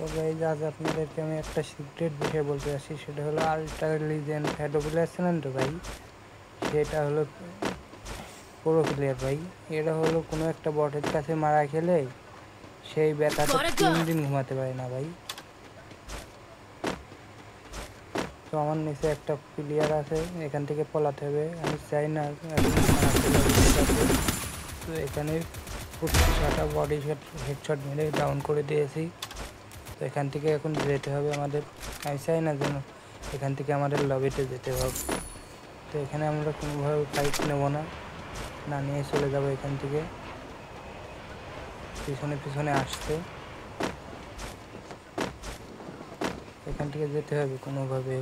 তো গাইজ আজ আপনাদেরকে আমি একটা সিক্রেট বিষয় বলতে যাচ্ছি, সেটা হলো আল্ট্রা লিজেন্ড ফ্যাটো বলে আসছিলেন তো ভাই, সেটা হলো প্রো প্লেয়ার ভাই। এটা হলো কোনো একটা বটের কাছে মারা খেলে সেই ব্যথাটা 3 দিন ঘুমাতে পারে না ভাই। তো আমার নিচে একটা প্লেয়ার আছে, এখান থেকে পলাতে হবে, আমি চাই না। তো এখানে 50টা বডি শট হেডশট মেরে ডাউন করে দিয়েছি। তো এখান থেকে এখন যেতে হবে আমাদের, আমি চাই না যেন এখান থেকে আমাদের লবিতে যেতে হবে। তো এখানে আমরা কোনোভাবে ফাইট নেব না, না নিয়ে চলে যাব এখান থেকে। পিছনে পিছনে আসছে, এখান থেকে যেতে হবে কোনোভাবে।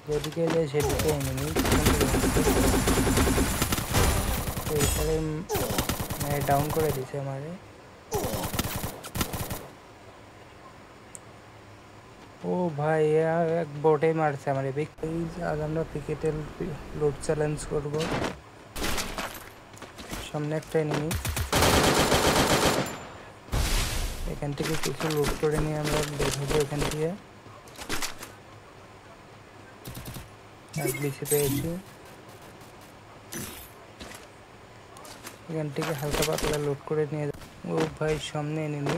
যেদিকে যাই সেদিকে এনিমি, তো এখানে ডাউন করে দিছে আমারে। ও ভাই এক বোটে মারছে আমার। আজ আমরা ক্রিকেটের লুট চ্যালেঞ্জ করব। সামনে একটা এনিমি, এখান থেকে কিছু লুট করে নিয়ে আমরা বের হবো এখান থেকে। এক বিসি পেয়েছি, এখান থেকে হালকা পাতলা লুট করে নিয়ে। ও ভাই সামনে এনিমি,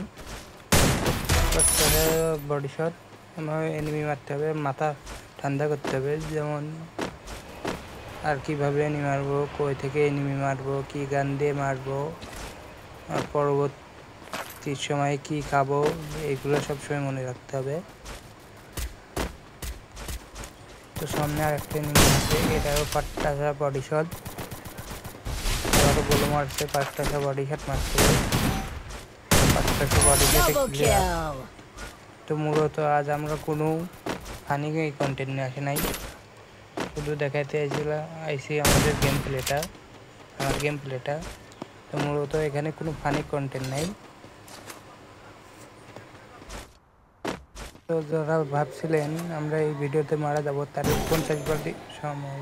বডি শট। আমার এনিমি মারতে হবে, মাথা ঠান্ডা করতে হবে, যেমন আর কীভাবে এনিমি মারবো, কই থেকে এনিমি মারবো, কী গান দিয়ে মারবো, আর পরবর্তী সময়ে কী খাবো, এগুলো সবসময় মনে রাখতে হবে। তো সামনে আর একটা এনিমি আছে, এটারও 5টা বডি শট, আরও গোলো মারছে, 5টা বডি শট মারছে, 5টা বডি শটে ক্লিয়ার। তো মূলত আজ আমরা কোনো ফানি কন্টেন্ট নিয়ে আসি নাই, শুধু দেখাতে আইসি আমাদের আমার গেম প্লেটা। তো মূলত এখানে কোনো ফানি কন্টেন্ট নাই। তো যারা ভাবছিলেন আমরা এই ভিডিওতে মারা যাব, তাদের 50 সময়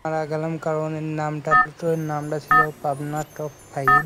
মারা গেলাম, কারণ এর নামটা ছিল পাবনা টপ 5।